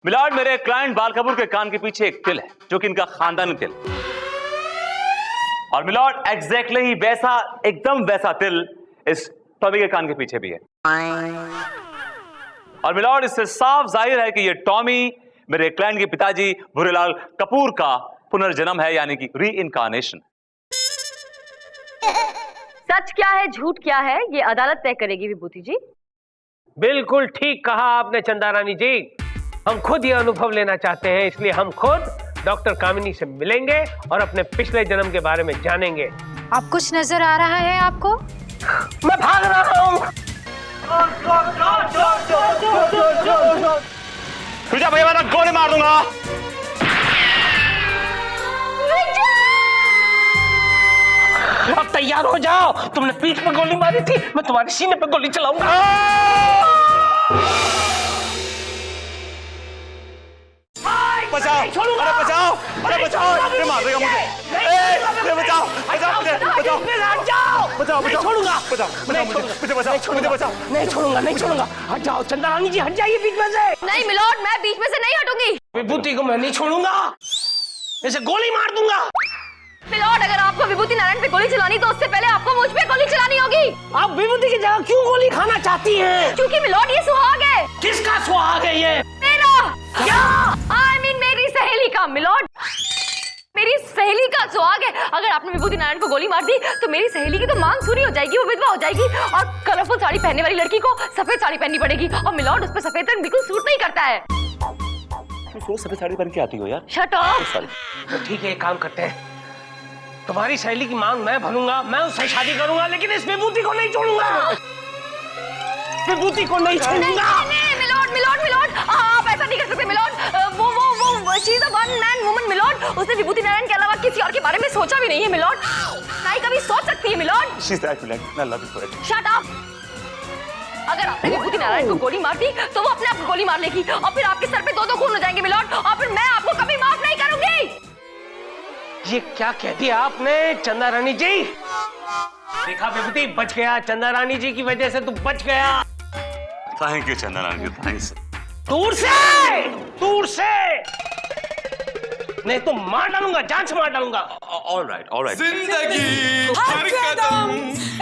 Milord, मेरे client बाल कपूर के कान के पीछे एक तिल है जो कि इनका खानदानी तिल। और मिलॉर्ड एग्जैक्टली ही वैसा, एकदम वैसा तिल इस टॉमी के कान के पीछे भी है। और मिलॉर्ड, इससे साफ जाहिर है कि ये टॉमी मेरे क्लाइंट के पिताजी भूरेलाल कपूर का पुनर्जन्म है, यानी कि री इनकारनेशन। सच क्या है झूठ क्या है ये अदालत तय करेगी विभूति जी। बिल्कुल ठीक कहा आपने चंदा रानी जी। हम खुद ये अनुभव लेना चाहते हैं, इसलिए हम खुद डॉक्टर कामिनी से मिलेंगे और अपने पिछले जन्म के बारे में जानेंगे। आप कुछ नजर आ रहा है आपको? मैं भाग रहा हूँ। तुझे भैया मैं गोली मार दूंगा। अब तैयार हो जाओ, तुमने पीठ पे गोली मारी थी, मैं तुम्हारे सीने पे गोली चलाऊंगा। बचाओ, अरे बचाओ, अरे बचाओ, ये मार देगा मुझे। अरे बचाओ, बचाओ मुझे, बचाओ, बचाओ, बचाओ, छोड़ूंगा, बचाओ, बचाओ मुझे, बचाओ, मुझे बचाओ। नहीं छोड़ूंगा, नहीं छोड़ूंगा। हट जाओ चंदा रानी जी, हट जाइए बीच में से। नहीं मिलॉर्ड, मैं बीच में से नहीं हटूंगी। विभूति को मैं नहीं छोड़ूंगा, इसे गोली मार दूंगा। मिलॉर्ड, अगर आपको विभूति नारायण पे गोली चलानी तो उससे पहले आपको मुझ पे गोली चलानी होगी। आप विभूति की जगह क्यों गोली खाना चाहती हैं? क्योंकि मिलॉर्ड ये सुहाग है। किसका सुहाग है ये? मेरा। क्या? I mean मेरी सहेली का मिलॉर्ड, मेरी सहेली का सुहाग है। अगर आपने विभूति नारायण को गोली मार दी तो मेरी सहेली की तो मांग सूरी हो जाएगी, वो विधवा हो जाएगी और कलरफुल साड़ी पहनने वाली लड़की को सफेद साड़ी पहननी पड़ेगी। और मिलॉर्ड, उस पर सफेद रंग बिल्कुल सूट नहीं करता है। तुम सफेद साड़ी पहन के आती हो यार। Shut up. तो ठीक है, एक काम करते हैं, तुम्हारी सहेली की मांग मैं भरूंगा, मैं उससे शादी करूंगा, लेकिन इस विभूति को नहीं छोड़ूंगा। विभूति को नहीं छोड़ूंगा। नहीं मिलॉर्ड, मिलॉर्ड, मिलॉर्ड, आप ऐसा नहीं कर सकते मिलॉर्ड। वो she is a one man woman milord. उसने विभूति नारायण के अलावा किसी और के बारे में सोचा भी नहीं है मिलॉर्ड। नहीं कभी सोच सकती है milord. She is excellent, I love you for it. Shut up. अगर आपने विभूति नारायण को गोली मार दी तो वो अपने आप को गोली मार लेगी और फिर आपके सर पे दो खून हो जाएंगे मिलॉर्ड, और फिर मैं आपको कभी माफ नहीं करूंगी। ये क्या कह दिया आपने चंदा रानी जी? देखा विभूति, बच गया। चंदा रानी जी की वजह से तू बच गया। थैंक यू चंदा रानी जी, थैंक्स। दूर से, दूर से, नहीं तो मार डालूंगा, जान से मार डालूंगा। Alright, alright. जिंदगी हर कदम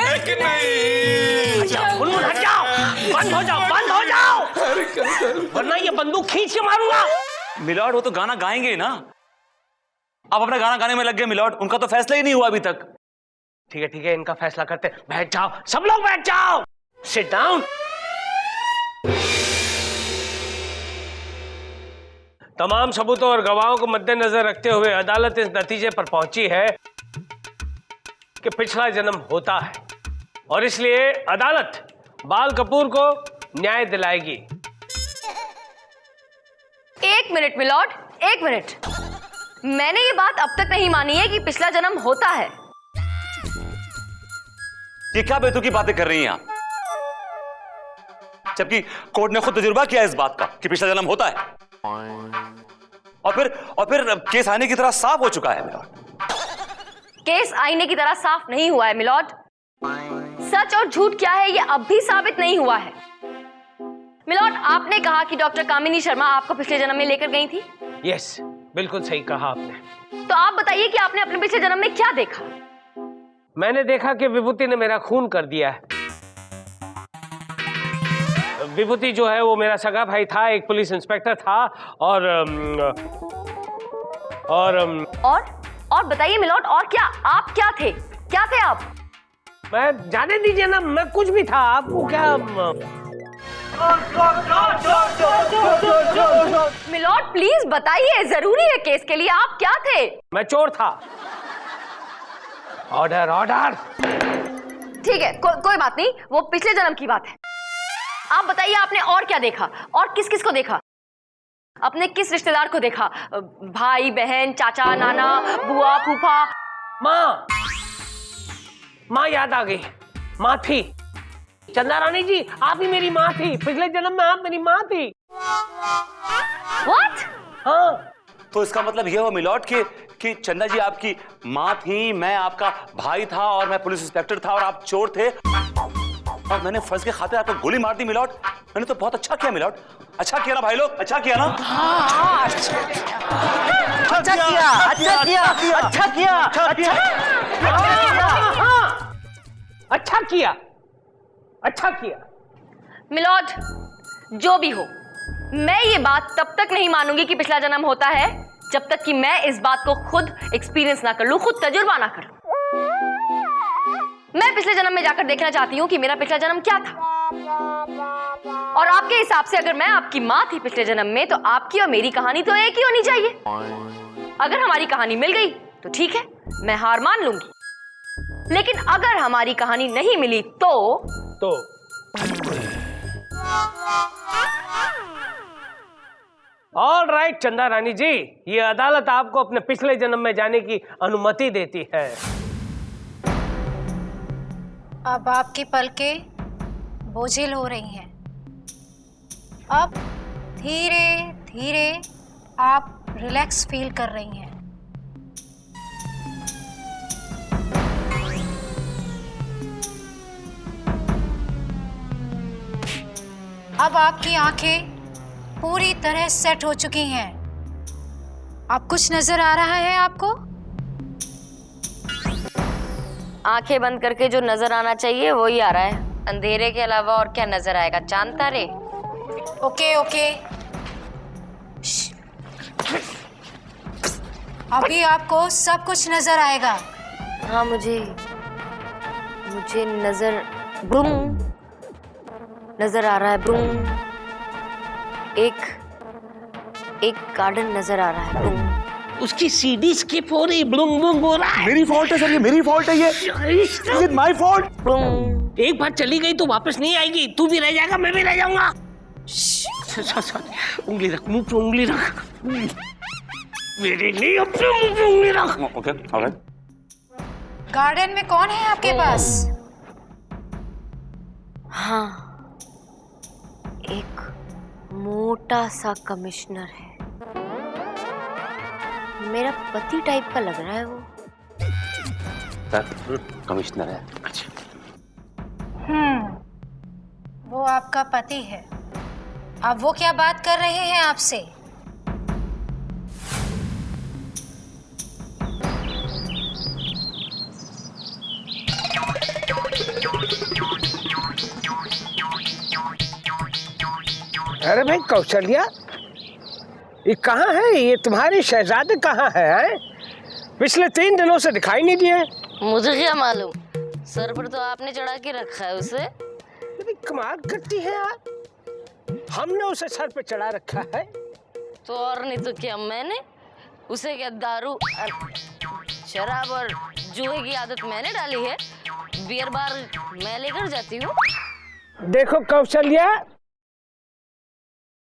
एक नई। हट जाओ, बंद हो जाओ, बंद हो जाओ, वरना ये बंदूक खींच के मारूंगा। मिलॉर्ड, वो तो गाना गाएंगे ना। आप अपना गाना गाने में लग गए मिलॉर्ड, उनका तो फैसला ही नहीं हुआ अभी तक। ठीक है, इनका फैसला करते हैं। बैठ जाओ, सब लोग बैठ जाओ, सिट डाउन। तमाम सबूतों और गवाहों को मद्देनजर रखते हुए अदालत इस नतीजे पर पहुंची है कि पिछला जन्म होता है और इसलिए अदालत बाल कपूर को न्याय दिलाएगी। एक मिनट मिलॉर्ड, एक मिनट। मैंने ये बात अब तक नहीं मानी है कि पिछला जन्म होता है। ये क्या बेतुकी बातें कर रही हैं आप, जबकि कोर्ट ने खुद तजुर्बा किया इस बात का कि पिछला जन्म होता है। और फिर केस आईने की तरह साफ हो चुका है मिलॉर्ड। केस आईने की तरह साफ नहीं हुआ है मिलॉर्ड। सच और झूठ क्या है ये अब भी साबित नहीं हुआ है। मिलॉर्ड, आपने कहा कि डॉक्टर कामिनी शर्मा आपको पिछले जन्म में लेकर गई थी। यस, बिल्कुल सही कहा आपने। तो आप बताइए कि आपने अपने पिछले जन्म में क्या देखा? मैंने देखा कि विभूति ने मेरा खून कर दिया है। विभूति जो है वो मेरा सगा भाई था, एक पुलिस इंस्पेक्टर था। और बताइए मिलॉर्ड, और क्या? आप क्या थे? क्या थे आप? मैं जाने दीजिए ना, मैं कुछ भी था। आपको क्या? मिलॉर्ड प्लीज बताइए, जरूरी है केस के लिए। आप क्या थे? मैं चोर था। Order, order. ठीक है, कोई बात नहीं, वो पिछले जन्म की बात है। आप बताइए आपने और क्या देखा और किस किस को देखा? अपने किस रिश्तेदार को देखा? भाई बहन, चाचा, नाना, बुआ, फूफा? माँ याद आ गई। माँ थी। चंदा रानी जी, आप ही मेरी माँ थी। पिछले जन्म में आप मेरी माँ थी। What? हाँ। तो इसका मतलब यह हुआ मिलॉर्ड कि चंदा जी आपकी माँ थी, मैं आपका भाई था और मैं पुलिस इंस्पेक्टर था और आप चोर थे और मैंने फर्ज के खातिर आपको गोली मार दी मिलॉर्ड। मैंने तो बहुत अच्छा किया मिलॉर्ड। अच्छा किया ना भाई लोग, अच्छा किया ना। अच्छा किया, अच्छा किया, अच्छा किया, अच्छा किया, अच्छा किया। मिलॉर्ड, जो भी हो, मैं ये बात तब तक नहीं मानूंगी कि पिछला जन्म होता है जब तक कि मैं इस बात को खुद एक्सपीरियंस ना कर लूं, खुद तजुर्बा ना कर लूं। मैं पिछले जन्म में जाकर देखना चाहती हूं कि मेरा पिछला जन्म क्या था, और आपके हिसाब से अगर मैं आपकी मां थी पिछले जन्म में, तो आपकी और मेरी कहानी तो एक ही होनी चाहिए। अगर हमारी कहानी मिल गई तो ठीक है, मैं हार मान लूंगी, लेकिन अगर हमारी कहानी नहीं मिली तो ऑल राइट चंदा रानी जी, ये अदालत आपको अपने पिछले जन्म में जाने की अनुमति देती है। अब आपकी पलकें बोझिल हो रही हैं। अब धीरे धीरे आप रिलैक्स फील कर रही हैं। अब आपकी आंखें पूरी तरह सेट हो चुकी हैं। अब कुछ नजर आ रहा है आपको? आंखें बंद करके जो नजर आना चाहिए वही आ रहा है। अंधेरे के अलावा और क्या नजर आएगा? चांद तारे। ओके ओके, अभी आपको सब कुछ नजर आएगा। हाँ, मुझे नजर ब्रूम नजर आ रहा है। ब्रूम एक गार्डन नजर आ रहा है। ब्रूम उसकी सीडी स्किप हो रही, ब्लूम ब्लूम हो रहा है। मेरी फॉल्ट है सर, ये मेरी फॉल्ट है, ये इज इट माय फॉल्ट? ब्रूम। एक बार चली गई तो वापस नहीं आएगी, तू भी रह जाएगा, मैं भी रह जाऊंगा। उंगली रख, मुंह पे उंगली रख, मेरे लिए अपने मुंह पे उंगली रख। Okay alright. गार्डन में कौन है आपके पास? हाँ, एक मोटा सा कमिश्नर है। मेरा पति टाइप का लग रहा है वो। सर कमिश्नर है। वो आपका पति है। अब वो क्या बात कर रहे हैं आपसे? अरे भाई कौशल्या, ये कहाँ है? ये तुम्हारे शहजादे कहाँ है? पिछले 3 दिनों से दिखाई नहीं दिए। मुझे क्या मालूम, सर पर तो आपने चढ़ा के रखा है उसे। कमाल करती है यार, हमने उसे सर पे चढ़ा रखा है। तो और नहीं तो क्या, मैंने उसे क्या दारू शराब और जुए की आदत मैंने डाली है? बियर बार मैं लेकर जाती हूँ। देखो कौशल्या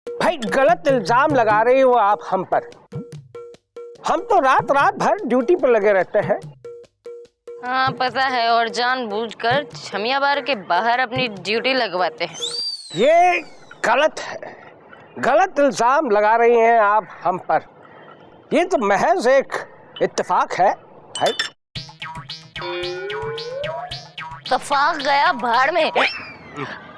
भाई, गलत इल्जाम लगा रही हो आप हम पर। हम तो रात भर ड्यूटी पर लगे रहते हैं। हाँ पता है, और जानबूझकर छमिया बार के बाहर अपनी ड्यूटी लगवाते हैं। ये गलत है, गलत इल्जाम लगा रही हैं आप हम पर। ये तो महज एक इत्तेफाक है भाई। इत्तेफाक गया भाड़ में।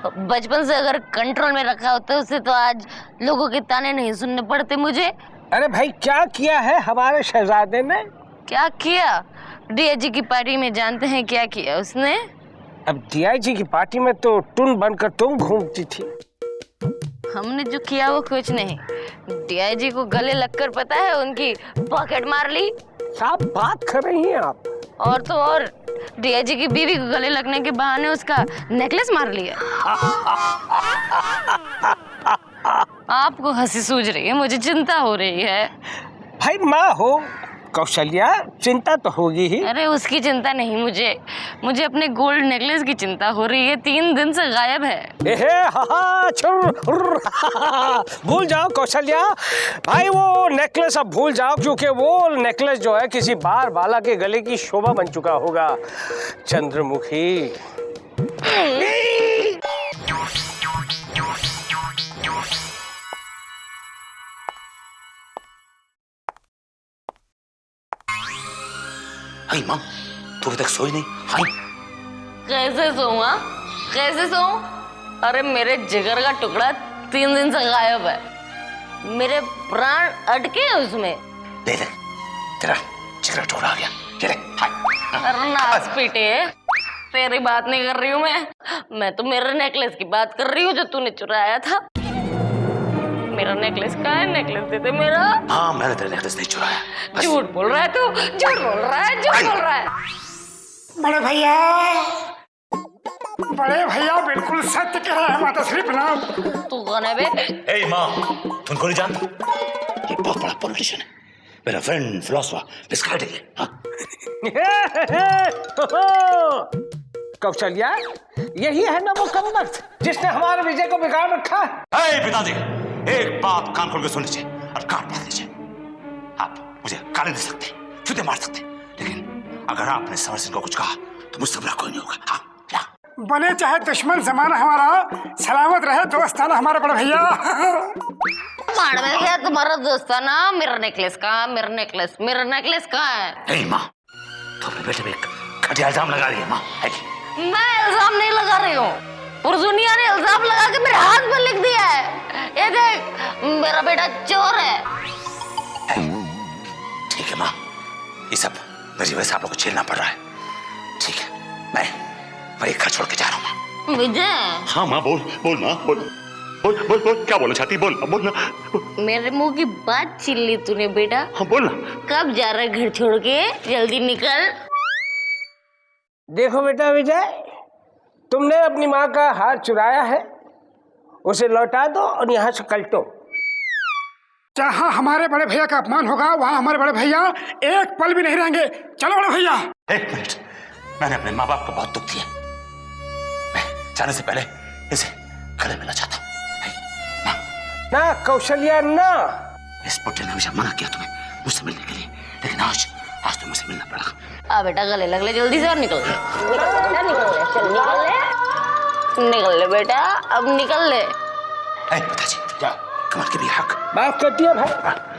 बचपन से अगर कंट्रोल में रखा होता उसे तो आज लोगों के ताने नहीं सुनने पड़ते मुझे। अरे भाई क्या किया है हमारे शहजादे ने? क्या किया? डीआईजी की पार्टी में जानते हैं क्या किया उसने? अब डीआईजी की पार्टी में तो टुन बनकर तुम घूमती थी। हमने जो किया वो कुछ नहीं। डीआईजी को गले लगकर पता है उनकी पॉकेट मार ली। क्या बात कर रही हैं आप? और तो और डीआईजी की बीवी को गले लगने के बहाने उसका नेकलेस मार लिया। आपको हंसी सूझ रही है, मुझे चिंता हो रही है। भाई माँ हो कौशल्या, चिंता तो होगी ही। अरे उसकी चिंता नहीं, मुझे अपने गोल्ड नेकलेस की चिंता हो रही है। 3 दिन से गायब है। भूल जाओ कौशल्या भाई, वो नेकलेस अब भूल जाओ, क्योंकि वो नेकलेस जो है किसी बार बाला के गले की शोभा बन चुका होगा। चंद्रमुखी हाय माँ, तू अभी तक सोई नहीं? हाय कैसे सोऊं? कैसे सोऊं? अरे मेरे जिगर का टुकड़ा 3 दिन से गायब है, मेरे प्राण अटके हैं उसमें। ले ले, तेरा जिगर टुकड़ा आ गया, ये ले, हाय। अरे नाच पीटे, तेरी बात नहीं कर रही हूँ मैं तो मेरे नेकलेस की बात कर रही हूँ जो तूने चुराया था। मेरा नेकलेस कहाँ है? नेकलेस दे दे मेरा। हाँ, मैंने तेरा नेकलेस नहीं चुराया। झूठ बोल रहा है तू, झूठ बोल रहा है, झूठ बोल रहा है। बड़े भैया, बड़े भैया बिल्कुल सत्य कह रहे हैं। माता श्री प्रणाम। तू कौन है बे? ए माँ, तुमको नहीं जानता? ये बहुत बड़ा पॉलिटिशियन है, मेरा फ्रेंड फिलोसोफर विस्कार्ड है। हाँ? कौशल्या, यही है ना वो कमबख्त जिसने हमारे विजय को बिगाड़ रखा है। पिताजी, एक बात कान खोल के सुन लीजिए और कान पढ़ लीजिए। आप मुझे गाली दे सकते, जूते मार सकते, लेकिन अगर आपने समर सिंह को कुछ कहा तो मुझसे बुरा कोई नहीं होगा। हाँ, बने चाहे दुश्मन जमाना हमारा, सलामत रहे दोस्ताना हमारे बड़े भैया। मार में क्या तुम्हारा दोस्ताना? मेरा नेकलेस कहाँ? मेरा नेकलेस कहाँ है? नहीं माँ, तो अपने बेटे पे घटिया इल्जाम लगा रही है माँ। मैं इल्जाम नहीं लगा रही हूँ, पूरी दुनिया ने इल्जाम लगा के मेरे हाथ में लिख दिया है। ये देख, मेरा बेटा चोर है। ठीक है माँ, ये सब मेरी वजह से आप लोग को झेलना पड़ रहा है। ठीक है, मैं घर छोड़ के जा रहा हूँ। विजय। हाँ माँ, बोल माँ, बोल क्या बोलना चाहती, बोल ना। मेरे मुंह की बात छीन ली तूने बेटा। हाँ बोल ना। कब जा रहा है घर छोड़ के? जल्दी निकल। देखो बेटा विजय, तुमने अपनी माँ का हार चुराया है, उसे लौटा दो और यहाँ से कल्टो। जहाँ हमारे बड़े भैया का अपमान होगा वहाँ हमारे बड़े भैया एक पल भी नहीं रहेंगे। चलो बड़े भैया। एक मिनट, मैंने अपने माँ बाप को बहुत दुख दिया, मैं जाने से पहले इसे गले मिलना चाहता हूँ। ना कौशल्या, ना। इस पुट्टे ने हमेशा मना किया तुम्हें मुझसे मिलने के लिए, लेकिन आज तुम्हें मुझसे मिलना पड़ा। आ बेटा गले लग ले जल्दी से और निकल ले। निकल ले बेटा, अब निकल ले। पिताजी, जाओ, कमर के भी हक माफ कर दिया भाई।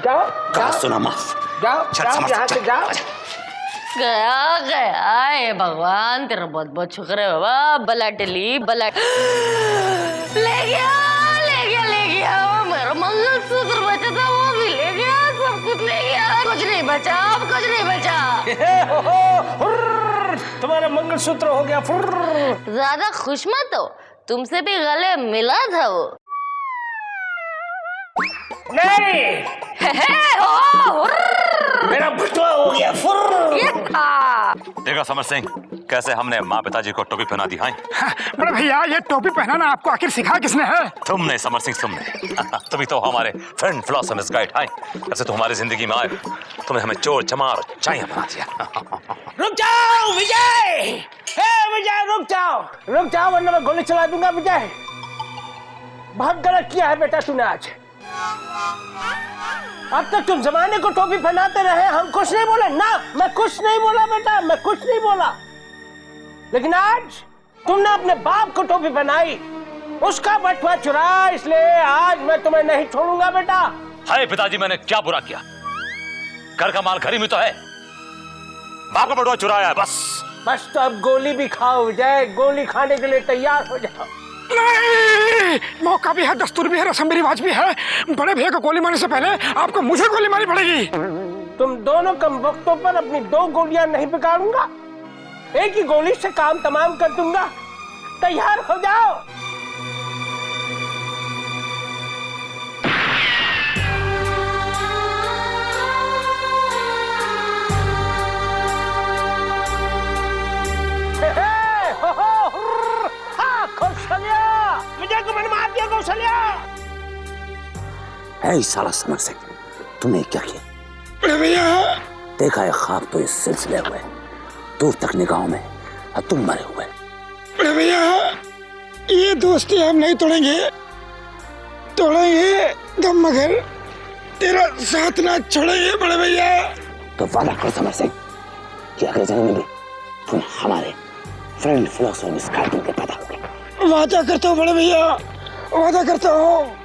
जाओ सुना, माफ। जाओ यहाँ से जाओ। गया हे भगवान, तेरा बहुत बहुत शुक्र है बाबा। बला टली, बला ले गया। मेरा मंगलसूत्र बचा था वो भी ले गया, सब कुछ ले गया। कुछ नहीं बचा, अब कुछ नहीं बचा। तुम्हारा मंगलसूत्र हो गया फुर्र। ज्यादा खुश मत हो, तुमसे भी गले मिला था वो। नहीं, मेरा बटुआ हो गया फुर्र। देखा समर सिंह, कैसे हमने माँ पिताजी को टोपी पहना दी। हाँ बड़े भैया, ये टोपी पहनाना आपको आखिर सिखा किसने है? तुमने समर सिंह, तुमने। तभी तो हमारे फ्रेंड फिलोसोफर गाइड है। जैसे तो हमारी जिंदगी में आए, तुमने हमें चोर चमार चाहिए बना दिया। रुक जाओ विजय, विजय रुक जाओ वरना मैं गोली चला दूंगा। विजय, बहुत गलत किया है बेटा तूने आज। अब तक तुम जमाने को टोपी पहनाते रहे, हम कुछ नहीं बोले ना। मैं कुछ नहीं बोला बेटा, मैं कुछ नहीं बोला, लेकिन आज तुमने अपने बाप को टोपी पहनाई, उसका बटुआ चुराया, इसलिए आज मैं तुम्हें नहीं छोड़ूंगा बेटा। हाय पिताजी, मैंने क्या बुरा किया? घर का माल घर ही में तो है, बाप का बटुआ चुराया है बस। तो अब गोली भी खाओ विजय, गोली खाने के लिए तैयार हो जाओ। नहीं, मौका भी है, दस्तूर भी है, रस्म भी रिवाज भी है। बड़े भैया को गोली मारने से पहले आपको मुझे गोली मारनी पड़ेगी। तुम दोनों कम वक्तों पर अपनी 2 गोलियां नहीं बिगाड़ूंगा, एक ही गोली से काम तमाम कर दूंगा। तैयार हो जाओ। विजय को मैंने मार दिया। कौशल्या, है साला समर सिंह, तूने क्या किया? बड़े भैया, देखा है ख्वाब तो इस सिलसिले हुए दूर तक निगाहों में, और तुम मरे हुए। बड़े भैया, ये दोस्ती हम नहीं तोड़ेंगे दम मगर तेरा साथ ना छोड़ेंगे। बड़े भैया, तो वादा करो समर सिंह कि अगले जन्म में भी तुम हमारे फ्रेंड फिलोसोफर गाइड के पैदा होगे। वादा करता हूँ बड़े भैया, वादा करता हूँ।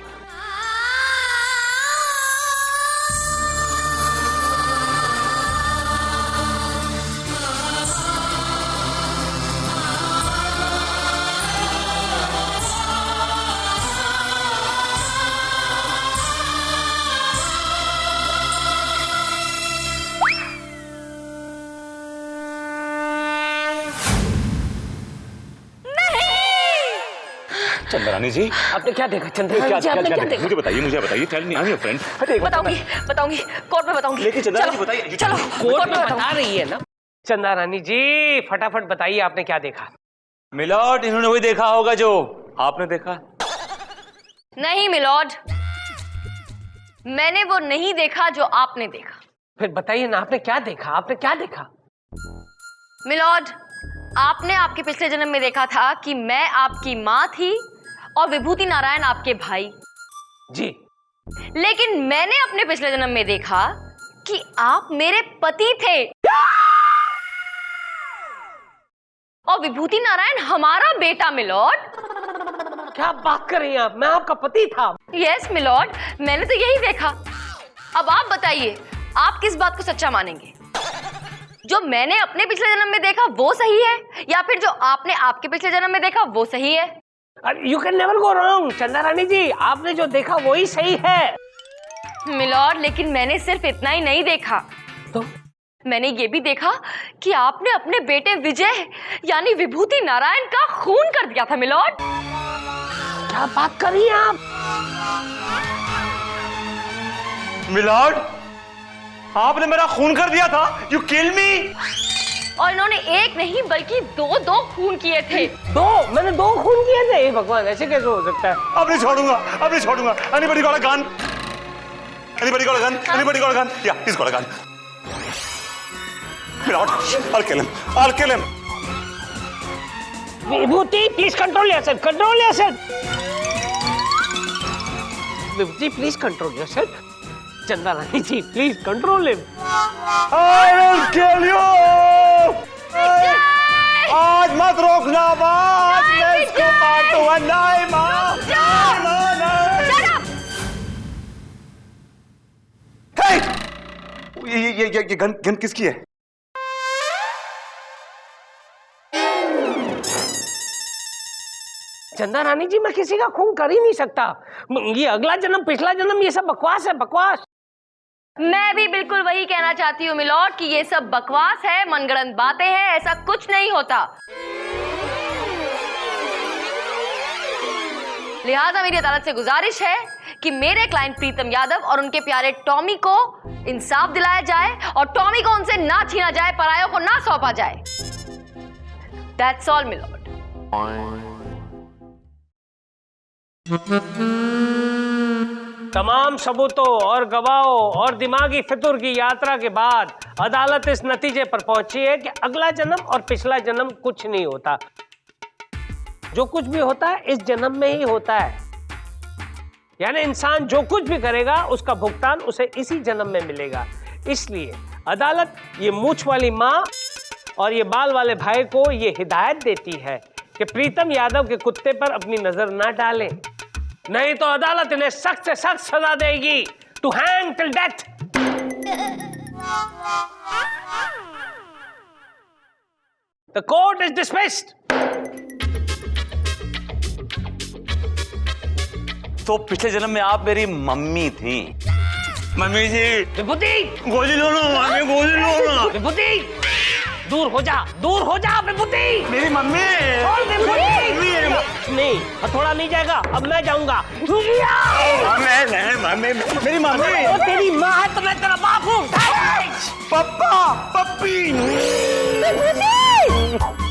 चंद्रानी जी आपने क्या देखा चंद्रानी जी? आपने क्या देखा? मुझे बताइए tell me I am your friend. बताऊंगी कोर्ट में बताऊंगी। लेकिन चंद्रानी जी चलो, बताइए। चलो कोर्ट में बता रही है ना। चंदा रानी जी फटाफट बताइए आपने क्या देखा? मिलॉर्ड, इन्होंने वही देखा होगा जो आपने देखा। नहीं मिलॉर्ड, मैंने वो नहीं देखा जो आपने देखा। फिर बताइए ना, आपने क्या देखा? आपने क्या देखा? मिलॉर्ड, आपने आपके पिछले जन्म में देखा था कि मैं आपकी माँ थी और विभूति नारायण आपके भाई। जी। लेकिन मैंने अपने पिछले जन्म में देखा कि आप मेरे पति थे और विभूति नारायण हमारा बेटा। मिलॉर्ड, क्या बात कर रही हैं आप? मैं आपका पति था। यस मिलॉर्ड, मैंने तो यही देखा। अब आप बताइए, आप किस बात को सच्चा मानेंगे? जो मैंने अपने पिछले जन्म में देखा वो सही है, या फिर जो आपने आपके पिछले जन्म में देखा वो सही है? You can never go wrong चंदा रानी जी, आपने जो देखा वही सही है। मिलॉर्ड, लेकिन मैंने सिर्फ इतना ही नहीं देखा, तो मैंने ये भी देखा कि आपने अपने बेटे विजय यानी विभूति नारायण का खून कर दिया था। मिलॉर्ड, क्या बात कर रही हैं आप? मिलॉर्ड, आपने मेरा खून कर दिया था। यू किल मी। और इन्होंने एक नहीं बल्कि दो खून किए थे। मैंने 2 खून किए थे। हे भगवान, ऐसे कैसे हो सकता है? अब नहीं छोड़ूंगा। Anybody got a gun? Yeah, he's got a gun. Milord, I'll kill him. Vibhuti, please control yourself. Vibhuti, please control yourself. Chanda Rani ji, please control him. I will kill you. आज मत रोकना, आज मैं इसको मार दूंगा। नहीं माँ, ये गन किसकी है? चंदा रानी जी, मैं किसी का खून कर ही नहीं सकता। ये अगला जन्म, पिछला जन्म, ये सब बकवास है, बकवास। मैं भी बिल्कुल वही कहना चाहती हूँ मिलॉर्ड कि ये सब बकवास है, मनगढ़ंत बातें हैं, ऐसा कुछ नहीं होता। लिहाजा मेरी अदालत से गुजारिश है कि मेरे क्लाइंट प्रीतम यादव और उनके प्यारे टॉमी को इंसाफ दिलाया जाए और टॉमी को उनसे ना छीना जाए, परायों को ना सौंपा जाए। That's all, milord. तमाम सबूतों और गवाहों और दिमागी फितूर की यात्रा के बाद अदालत इस नतीजे पर पहुंची है कि अगला जन्म और पिछला जन्म कुछ नहीं होता। जो कुछ भी होता है इस जन्म में ही होता है। यानी इंसान जो कुछ भी करेगा उसका भुगतान उसे इसी जन्म में मिलेगा। इसलिए अदालत ये मूंछ वाली माँ और ये बाल वाले भाई को ये हिदायत देती है कि प्रीतम यादव के कुत्ते पर अपनी नजर ना डालें, नहीं तो अदालत इन्हें सख्त से सख्त सजा देगी। To hang till death. The court is dismissed. तो पिछले जन्म में आप मेरी मम्मी थी। मम्मी जी, विभूति, गोली लो ना, मम्मी गोली लो ना। विभूति, दूर हो जा विभूति। मेरी मम्मी। नहीं, हथौड़ा नहीं जाएगा, अब मैं जाऊंगा। मेरी मम्मी। वो तेरी माँ है तो मैं तेरा बाप हूँ। पप्पा, पप्पी। विभूति!